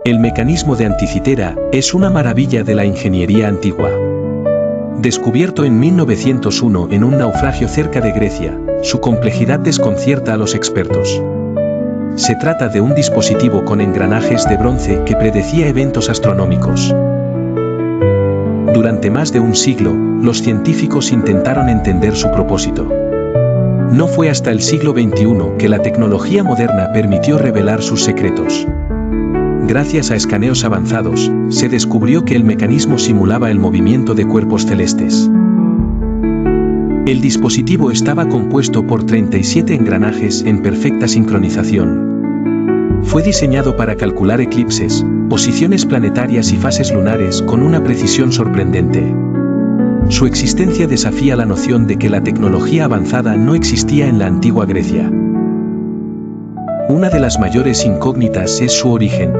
El mecanismo de Anticitera es una maravilla de la ingeniería antigua. Descubierto en 1901 en un naufragio cerca de Grecia, su complejidad desconcierta a los expertos. Se trata de un dispositivo con engranajes de bronce que predecía eventos astronómicos. Durante más de un siglo, los científicos intentaron entender su propósito. No fue hasta el siglo XXI que la tecnología moderna permitió revelar sus secretos. Gracias a escaneos avanzados, se descubrió que el mecanismo simulaba el movimiento de cuerpos celestes. El dispositivo estaba compuesto por 37 engranajes en perfecta sincronización. Fue diseñado para calcular eclipses, posiciones planetarias y fases lunares con una precisión sorprendente. Su existencia desafía la noción de que la tecnología avanzada no existía en la antigua Grecia. Una de las mayores incógnitas es su origen.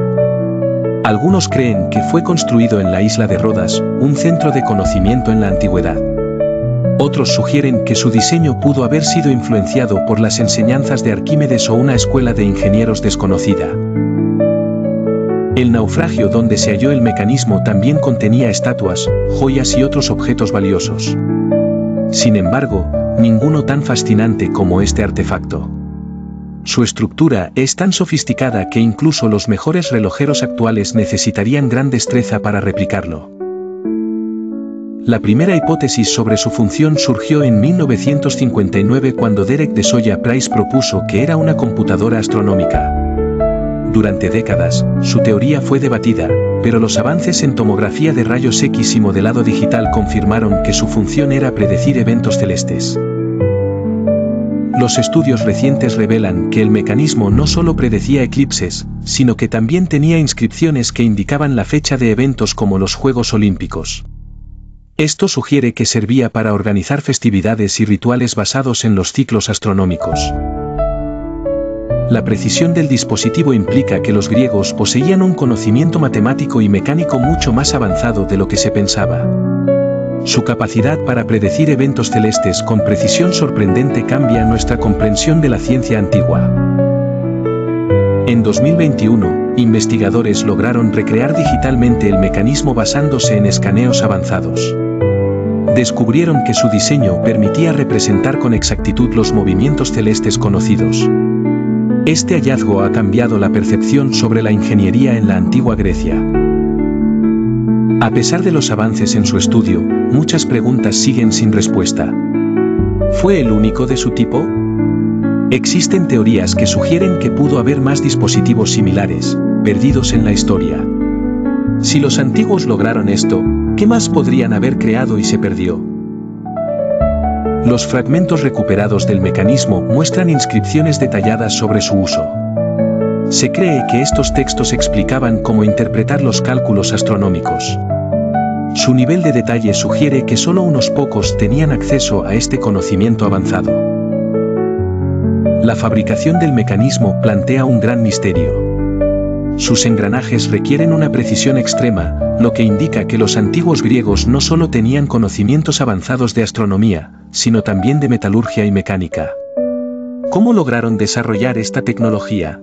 Algunos creen que fue construido en la isla de Rodas, un centro de conocimiento en la antigüedad. Otros sugieren que su diseño pudo haber sido influenciado por las enseñanzas de Arquímedes o una escuela de ingenieros desconocida. El naufragio donde se halló el mecanismo también contenía estatuas, joyas y otros objetos valiosos. Sin embargo, ninguno tan fascinante como este artefacto. Su estructura es tan sofisticada que incluso los mejores relojeros actuales necesitarían gran destreza para replicarlo. La primera hipótesis sobre su función surgió en 1959 cuando Derek de Soya Price propuso que era una computadora astronómica. Durante décadas, su teoría fue debatida, pero los avances en tomografía de rayos X y modelado digital confirmaron que su función era predecir eventos celestes. Los estudios recientes revelan que el mecanismo no solo predecía eclipses, sino que también tenía inscripciones que indicaban la fecha de eventos como los Juegos Olímpicos. Esto sugiere que servía para organizar festividades y rituales basados en los ciclos astronómicos. La precisión del dispositivo implica que los griegos poseían un conocimiento matemático y mecánico mucho más avanzado de lo que se pensaba. Su capacidad para predecir eventos celestes con precisión sorprendente cambia nuestra comprensión de la ciencia antigua. En 2021, investigadores lograron recrear digitalmente el mecanismo basándose en escaneos avanzados. Descubrieron que su diseño permitía representar con exactitud los movimientos celestes conocidos. Este hallazgo ha cambiado la percepción sobre la ingeniería en la antigua Grecia. A pesar de los avances en su estudio, muchas preguntas siguen sin respuesta. ¿Fue el único de su tipo? Existen teorías que sugieren que pudo haber más dispositivos similares, perdidos en la historia. Si los antiguos lograron esto, ¿qué más podrían haber creado y se perdió? Los fragmentos recuperados del mecanismo muestran inscripciones detalladas sobre su uso. Se cree que estos textos explicaban cómo interpretar los cálculos astronómicos. Su nivel de detalle sugiere que solo unos pocos tenían acceso a este conocimiento avanzado. La fabricación del mecanismo plantea un gran misterio. Sus engranajes requieren una precisión extrema, lo que indica que los antiguos griegos no solo tenían conocimientos avanzados de astronomía, sino también de metalurgia y mecánica. ¿Cómo lograron desarrollar esta tecnología?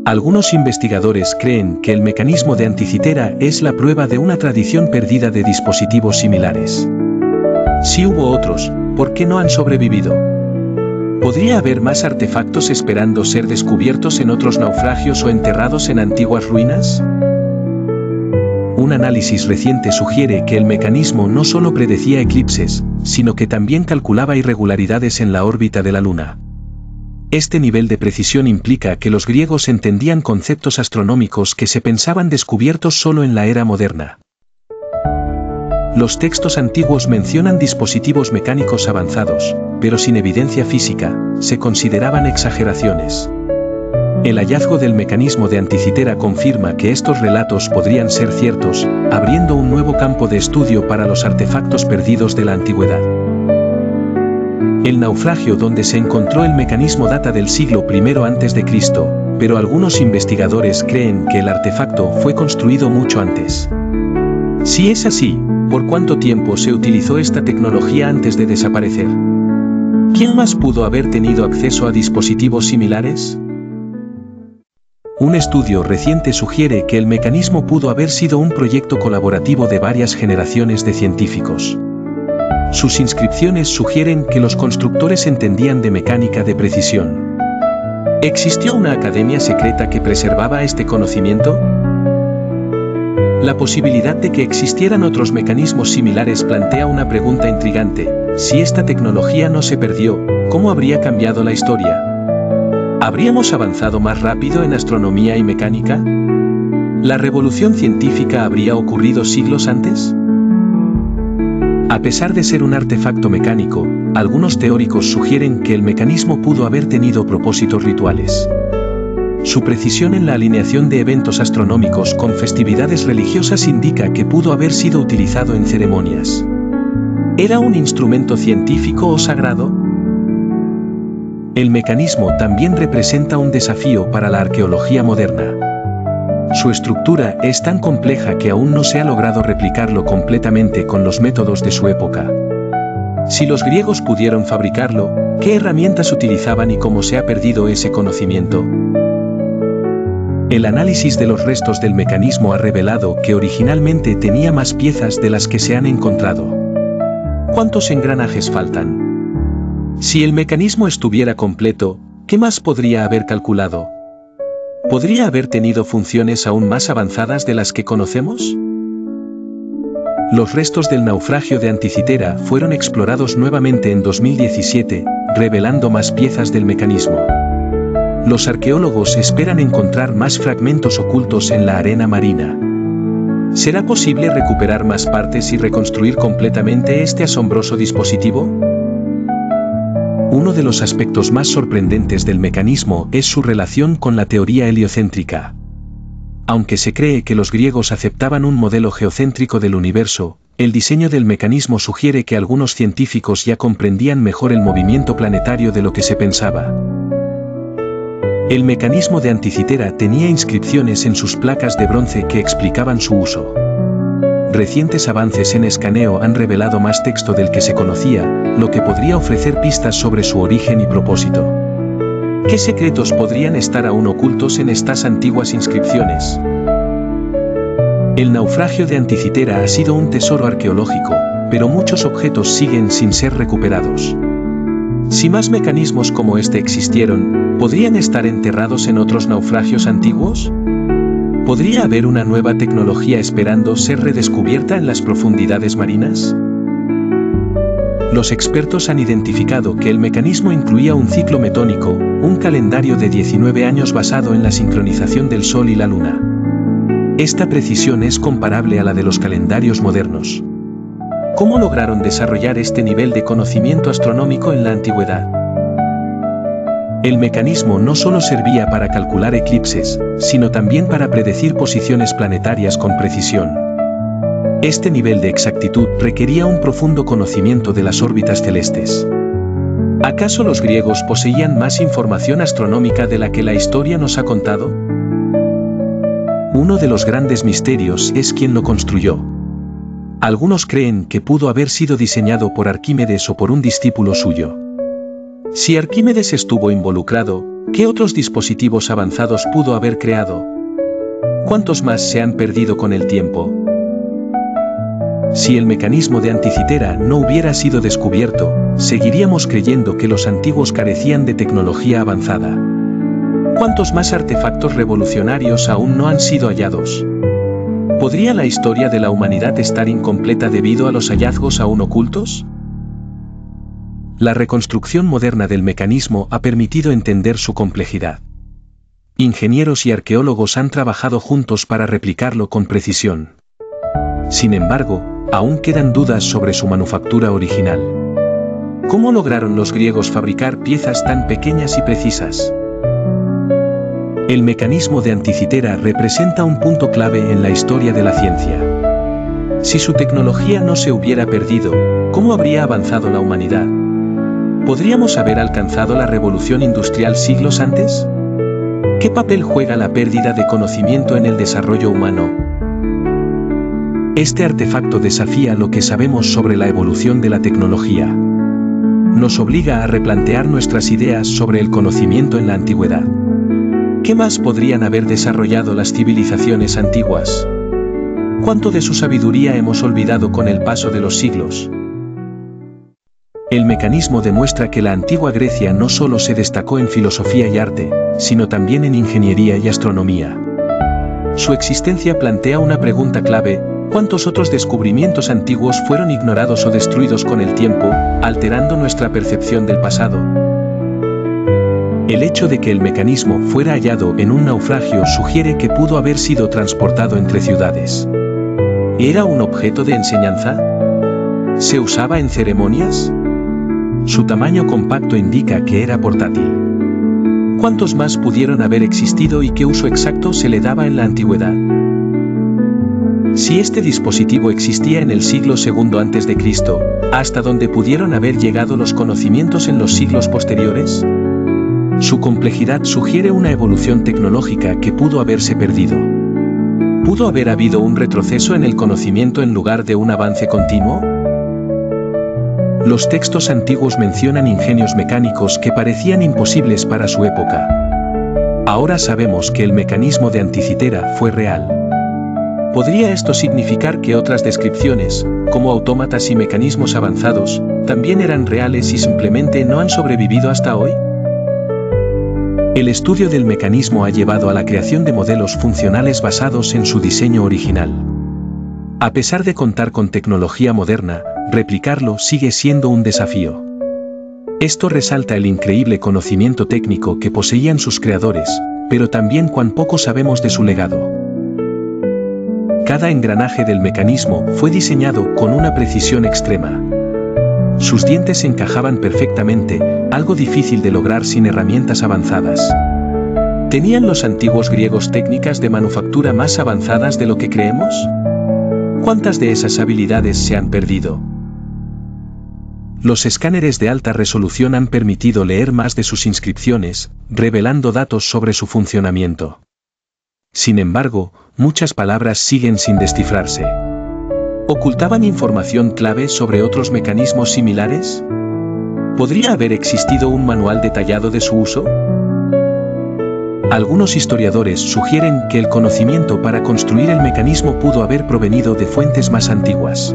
Algunos investigadores creen que el mecanismo de Anticitera es la prueba de una tradición perdida de dispositivos similares. Si hubo otros, ¿por qué no han sobrevivido? ¿Podría haber más artefactos esperando ser descubiertos en otros naufragios o enterrados en antiguas ruinas? Un análisis reciente sugiere que el mecanismo no solo predecía eclipses, sino que también calculaba irregularidades en la órbita de la Luna. Este nivel de precisión implica que los griegos entendían conceptos astronómicos que se pensaban descubiertos solo en la era moderna. Los textos antiguos mencionan dispositivos mecánicos avanzados, pero sin evidencia física, se consideraban exageraciones. El hallazgo del mecanismo de Anticitera confirma que estos relatos podrían ser ciertos, abriendo un nuevo campo de estudio para los artefactos perdidos de la antigüedad. El naufragio donde se encontró el mecanismo data del siglo I a.C., pero algunos investigadores creen que el artefacto fue construido mucho antes. Si es así, ¿por cuánto tiempo se utilizó esta tecnología antes de desaparecer? ¿Quién más pudo haber tenido acceso a dispositivos similares? Un estudio reciente sugiere que el mecanismo pudo haber sido un proyecto colaborativo de varias generaciones de científicos. Sus inscripciones sugieren que los constructores entendían de mecánica de precisión. ¿Existió una academia secreta que preservaba este conocimiento? La posibilidad de que existieran otros mecanismos similares plantea una pregunta intrigante. Si esta tecnología no se perdió, ¿cómo habría cambiado la historia? ¿Habríamos avanzado más rápido en astronomía y mecánica? ¿La revolución científica habría ocurrido siglos antes? A pesar de ser un artefacto mecánico, algunos teóricos sugieren que el mecanismo pudo haber tenido propósitos rituales. Su precisión en la alineación de eventos astronómicos con festividades religiosas indica que pudo haber sido utilizado en ceremonias. ¿Era un instrumento científico o sagrado? El mecanismo también representa un desafío para la arqueología moderna. Su estructura es tan compleja que aún no se ha logrado replicarlo completamente con los métodos de su época. Si los griegos pudieron fabricarlo, ¿qué herramientas utilizaban y cómo se ha perdido ese conocimiento? El análisis de los restos del mecanismo ha revelado que originalmente tenía más piezas de las que se han encontrado. ¿Cuántos engranajes faltan? Si el mecanismo estuviera completo, ¿qué más podría haber calculado? ¿Podría haber tenido funciones aún más avanzadas de las que conocemos? Los restos del naufragio de Anticitera fueron explorados nuevamente en 2017, revelando más piezas del mecanismo. Los arqueólogos esperan encontrar más fragmentos ocultos en la arena marina. ¿Será posible recuperar más partes y reconstruir completamente este asombroso dispositivo? Uno de los aspectos más sorprendentes del mecanismo es su relación con la teoría heliocéntrica. Aunque se cree que los griegos aceptaban un modelo geocéntrico del universo, el diseño del mecanismo sugiere que algunos científicos ya comprendían mejor el movimiento planetario de lo que se pensaba. El mecanismo de Anticitera tenía inscripciones en sus placas de bronce que explicaban su uso. Recientes avances en escaneo han revelado más texto del que se conocía, lo que podría ofrecer pistas sobre su origen y propósito. ¿Qué secretos podrían estar aún ocultos en estas antiguas inscripciones? El naufragio de Anticitera ha sido un tesoro arqueológico, pero muchos objetos siguen sin ser recuperados. Si más mecanismos como este existieron, ¿podrían estar enterrados en otros naufragios antiguos? ¿Podría haber una nueva tecnología esperando ser redescubierta en las profundidades marinas? Los expertos han identificado que el mecanismo incluía un ciclo metónico, un calendario de 19 años basado en la sincronización del Sol y la Luna. Esta precisión es comparable a la de los calendarios modernos. ¿Cómo lograron desarrollar este nivel de conocimiento astronómico en la antigüedad? El mecanismo no solo servía para calcular eclipses, sino también para predecir posiciones planetarias con precisión. Este nivel de exactitud requería un profundo conocimiento de las órbitas celestes. ¿Acaso los griegos poseían más información astronómica de la que la historia nos ha contado? Uno de los grandes misterios es quién lo construyó. Algunos creen que pudo haber sido diseñado por Arquímedes o por un discípulo suyo. Si Arquímedes estuvo involucrado, ¿qué otros dispositivos avanzados pudo haber creado? ¿Cuántos más se han perdido con el tiempo? Si el mecanismo de Anticitera no hubiera sido descubierto, seguiríamos creyendo que los antiguos carecían de tecnología avanzada. ¿Cuántos más artefactos revolucionarios aún no han sido hallados? ¿Podría la historia de la humanidad estar incompleta debido a los hallazgos aún ocultos? La reconstrucción moderna del mecanismo ha permitido entender su complejidad. Ingenieros y arqueólogos han trabajado juntos para replicarlo con precisión. Sin embargo, aún quedan dudas sobre su manufactura original. ¿Cómo lograron los griegos fabricar piezas tan pequeñas y precisas? El mecanismo de Anticitera representa un punto clave en la historia de la ciencia. Si su tecnología no se hubiera perdido, ¿cómo habría avanzado la humanidad? ¿Podríamos haber alcanzado la revolución industrial siglos antes? ¿Qué papel juega la pérdida de conocimiento en el desarrollo humano? Este artefacto desafía lo que sabemos sobre la evolución de la tecnología. Nos obliga a replantear nuestras ideas sobre el conocimiento en la antigüedad. ¿Qué más podrían haber desarrollado las civilizaciones antiguas? ¿Cuánto de su sabiduría hemos olvidado con el paso de los siglos? El mecanismo demuestra que la antigua Grecia no solo se destacó en filosofía y arte, sino también en ingeniería y astronomía. Su existencia plantea una pregunta clave: ¿cuántos otros descubrimientos antiguos fueron ignorados o destruidos con el tiempo, alterando nuestra percepción del pasado? El hecho de que el mecanismo fuera hallado en un naufragio sugiere que pudo haber sido transportado entre ciudades. ¿Era un objeto de enseñanza? ¿Se usaba en ceremonias? Su tamaño compacto indica que era portátil. ¿Cuántos más pudieron haber existido y qué uso exacto se le daba en la antigüedad? Si este dispositivo existía en el siglo II a.C., ¿hasta dónde pudieron haber llegado los conocimientos en los siglos posteriores? Su complejidad sugiere una evolución tecnológica que pudo haberse perdido. ¿Pudo haber habido un retroceso en el conocimiento en lugar de un avance continuo? Los textos antiguos mencionan ingenios mecánicos que parecían imposibles para su época. Ahora sabemos que el mecanismo de Anticitera fue real. ¿Podría esto significar que otras descripciones, como autómatas y mecanismos avanzados, también eran reales y simplemente no han sobrevivido hasta hoy? El estudio del mecanismo ha llevado a la creación de modelos funcionales basados en su diseño original. A pesar de contar con tecnología moderna, replicarlo sigue siendo un desafío. Esto resalta el increíble conocimiento técnico que poseían sus creadores, pero también cuán poco sabemos de su legado. Cada engranaje del mecanismo fue diseñado con una precisión extrema. Sus dientes encajaban perfectamente, algo difícil de lograr sin herramientas avanzadas. ¿Tenían los antiguos griegos técnicas de manufactura más avanzadas de lo que creemos? ¿Cuántas de esas habilidades se han perdido? Los escáneres de alta resolución han permitido leer más de sus inscripciones, revelando datos sobre su funcionamiento. Sin embargo, muchas palabras siguen sin descifrarse. ¿Ocultaban información clave sobre otros mecanismos similares? ¿Podría haber existido un manual detallado de su uso? Algunos historiadores sugieren que el conocimiento para construir el mecanismo pudo haber provenido de fuentes más antiguas.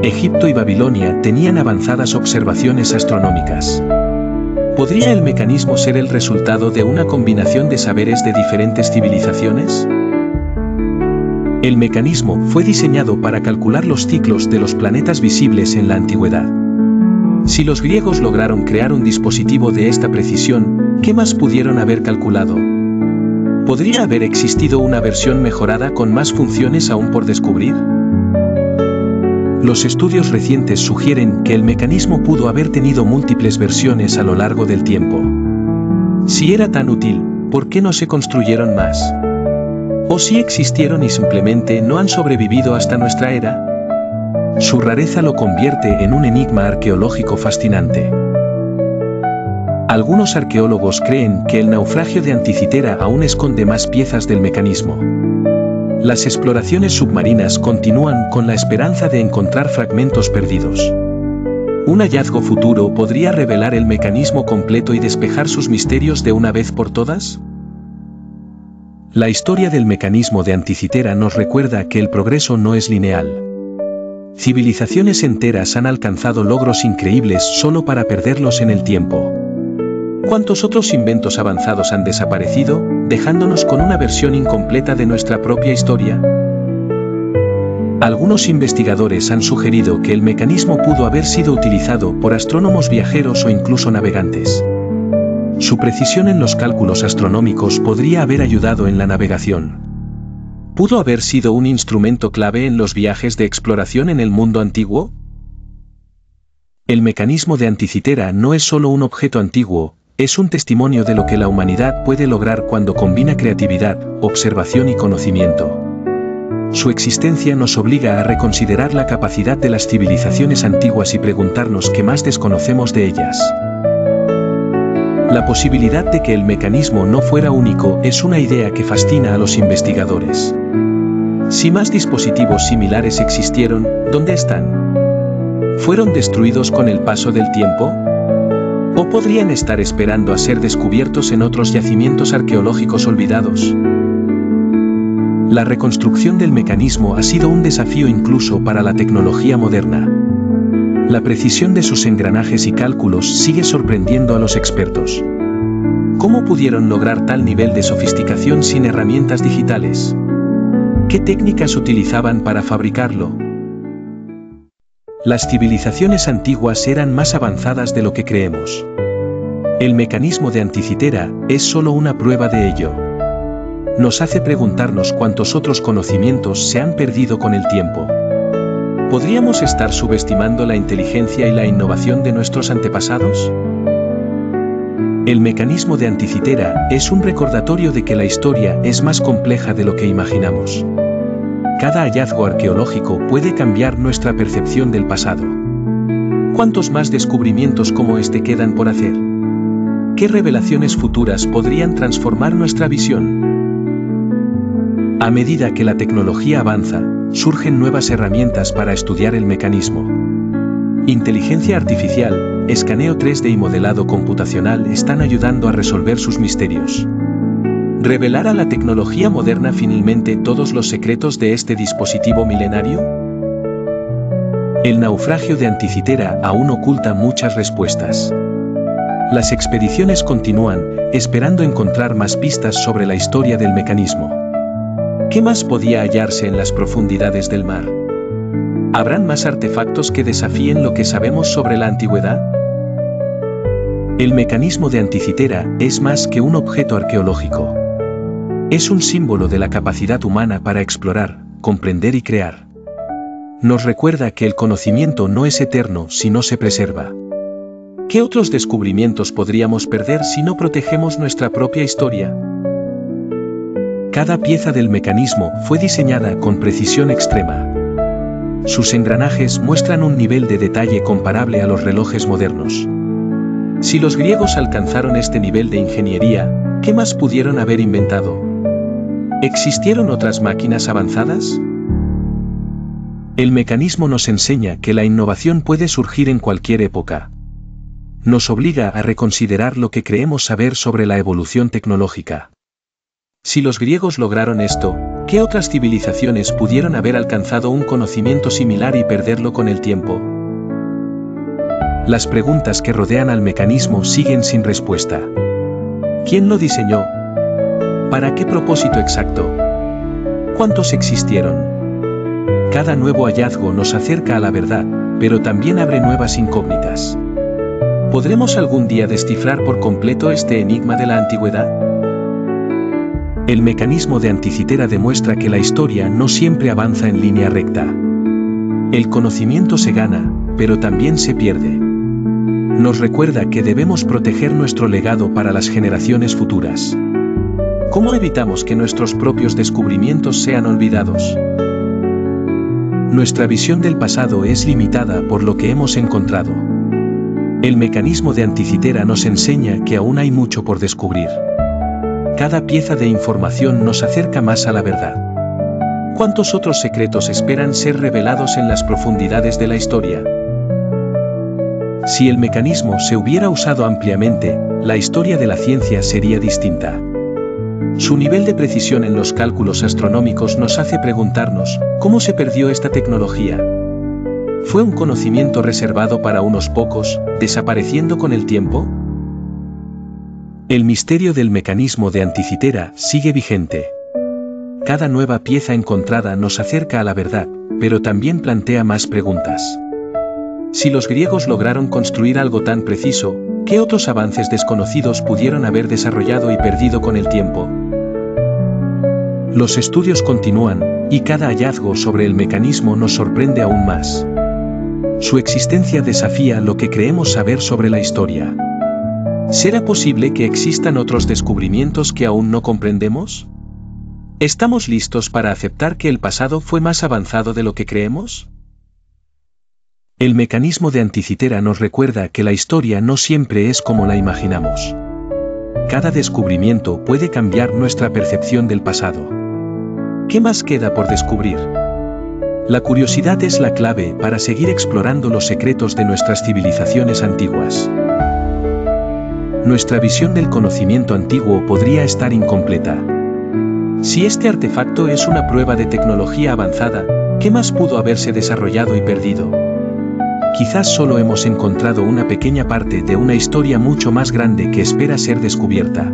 Egipto y Babilonia tenían avanzadas observaciones astronómicas. ¿Podría el mecanismo ser el resultado de una combinación de saberes de diferentes civilizaciones? El mecanismo fue diseñado para calcular los ciclos de los planetas visibles en la antigüedad. Si los griegos lograron crear un dispositivo de esta precisión, ¿qué más pudieron haber calculado? ¿Podría haber existido una versión mejorada con más funciones aún por descubrir? Los estudios recientes sugieren que el mecanismo pudo haber tenido múltiples versiones a lo largo del tiempo. Si era tan útil, ¿por qué no se construyeron más? ¿O si existieron y simplemente no han sobrevivido hasta nuestra era? Su rareza lo convierte en un enigma arqueológico fascinante. Algunos arqueólogos creen que el naufragio de Anticitera aún esconde más piezas del mecanismo. Las exploraciones submarinas continúan con la esperanza de encontrar fragmentos perdidos. Un hallazgo futuro podría revelar el mecanismo completo y despejar sus misterios de una vez por todas. La historia del mecanismo de Anticitera nos recuerda que el progreso no es lineal. Civilizaciones enteras han alcanzado logros increíbles solo para perderlos en el tiempo. ¿Cuántos otros inventos avanzados han desaparecido, dejándonos con una versión incompleta de nuestra propia historia? Algunos investigadores han sugerido que el mecanismo pudo haber sido utilizado por astrónomos viajeros o incluso navegantes. Su precisión en los cálculos astronómicos podría haber ayudado en la navegación. ¿Pudo haber sido un instrumento clave en los viajes de exploración en el mundo antiguo? El mecanismo de Anticitera no es solo un objeto antiguo, es un testimonio de lo que la humanidad puede lograr cuando combina creatividad, observación y conocimiento. Su existencia nos obliga a reconsiderar la capacidad de las civilizaciones antiguas y preguntarnos qué más desconocemos de ellas. La posibilidad de que el mecanismo no fuera único es una idea que fascina a los investigadores. Si más dispositivos similares existieron, ¿dónde están? ¿Fueron destruidos con el paso del tiempo? ¿O podrían estar esperando a ser descubiertos en otros yacimientos arqueológicos olvidados? La reconstrucción del mecanismo ha sido un desafío incluso para la tecnología moderna. La precisión de sus engranajes y cálculos sigue sorprendiendo a los expertos. ¿Cómo pudieron lograr tal nivel de sofisticación sin herramientas digitales? ¿Qué técnicas utilizaban para fabricarlo? Las civilizaciones antiguas eran más avanzadas de lo que creemos. El mecanismo de Anticitera es solo una prueba de ello. Nos hace preguntarnos cuántos otros conocimientos se han perdido con el tiempo. ¿Podríamos estar subestimando la inteligencia y la innovación de nuestros antepasados? El mecanismo de Anticitera es un recordatorio de que la historia es más compleja de lo que imaginamos. Cada hallazgo arqueológico puede cambiar nuestra percepción del pasado. ¿Cuántos más descubrimientos como este quedan por hacer? ¿Qué revelaciones futuras podrían transformar nuestra visión? A medida que la tecnología avanza, surgen nuevas herramientas para estudiar el mecanismo. Inteligencia artificial, escaneo 3D y modelado computacional están ayudando a resolver sus misterios. ¿Revelará la tecnología moderna finalmente todos los secretos de este dispositivo milenario? El naufragio de Anticitera aún oculta muchas respuestas. Las expediciones continúan, esperando encontrar más pistas sobre la historia del mecanismo. ¿Qué más podía hallarse en las profundidades del mar? ¿Habrán más artefactos que desafíen lo que sabemos sobre la antigüedad? El mecanismo de Anticitera es más que un objeto arqueológico. Es un símbolo de la capacidad humana para explorar, comprender y crear. Nos recuerda que el conocimiento no es eterno si no se preserva. ¿Qué otros descubrimientos podríamos perder si no protegemos nuestra propia historia? Cada pieza del mecanismo fue diseñada con precisión extrema. Sus engranajes muestran un nivel de detalle comparable a los relojes modernos. Si los griegos alcanzaron este nivel de ingeniería, ¿qué más pudieron haber inventado? ¿Existieron otras máquinas avanzadas? El mecanismo nos enseña que la innovación puede surgir en cualquier época. Nos obliga a reconsiderar lo que creemos saber sobre la evolución tecnológica. Si los griegos lograron esto, ¿qué otras civilizaciones pudieron haber alcanzado un conocimiento similar y perderlo con el tiempo? Las preguntas que rodean al mecanismo siguen sin respuesta. ¿Quién lo diseñó? ¿Para qué propósito exacto? ¿Cuántos existieron? Cada nuevo hallazgo nos acerca a la verdad, pero también abre nuevas incógnitas. ¿Podremos algún día descifrar por completo este enigma de la antigüedad? El mecanismo de Anticitera demuestra que la historia no siempre avanza en línea recta. El conocimiento se gana, pero también se pierde. Nos recuerda que debemos proteger nuestro legado para las generaciones futuras. ¿Cómo evitamos que nuestros propios descubrimientos sean olvidados? Nuestra visión del pasado es limitada por lo que hemos encontrado. El mecanismo de Anticitera nos enseña que aún hay mucho por descubrir. Cada pieza de información nos acerca más a la verdad. ¿Cuántos otros secretos esperan ser revelados en las profundidades de la historia? Si el mecanismo se hubiera usado ampliamente, la historia de la ciencia sería distinta. Su nivel de precisión en los cálculos astronómicos nos hace preguntarnos, ¿cómo se perdió esta tecnología? ¿Fue un conocimiento reservado para unos pocos, desapareciendo con el tiempo? El misterio del mecanismo de Anticitera sigue vigente. Cada nueva pieza encontrada nos acerca a la verdad, pero también plantea más preguntas. Si los griegos lograron construir algo tan preciso, ¿qué otros avances desconocidos pudieron haber desarrollado y perdido con el tiempo? Los estudios continúan, y cada hallazgo sobre el mecanismo nos sorprende aún más. Su existencia desafía lo que creemos saber sobre la historia. ¿Será posible que existan otros descubrimientos que aún no comprendemos? ¿Estamos listos para aceptar que el pasado fue más avanzado de lo que creemos? El mecanismo de Anticitera nos recuerda que la historia no siempre es como la imaginamos. Cada descubrimiento puede cambiar nuestra percepción del pasado. ¿Qué más queda por descubrir? La curiosidad es la clave para seguir explorando los secretos de nuestras civilizaciones antiguas. nuestra visión del conocimiento antiguo podría estar incompleta. Si este artefacto es una prueba de tecnología avanzada, ¿qué más pudo haberse desarrollado y perdido? Quizás solo hemos encontrado una pequeña parte de una historia mucho más grande que espera ser descubierta.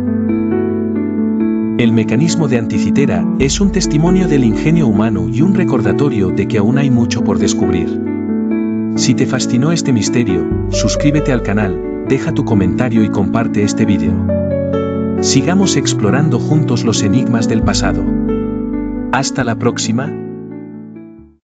El mecanismo de Anticitera es un testimonio del ingenio humano y un recordatorio de que aún hay mucho por descubrir. Si te fascinó este misterio, suscríbete al canal, deja tu comentario y comparte este vídeo. Sigamos explorando juntos los enigmas del pasado. Hasta la próxima.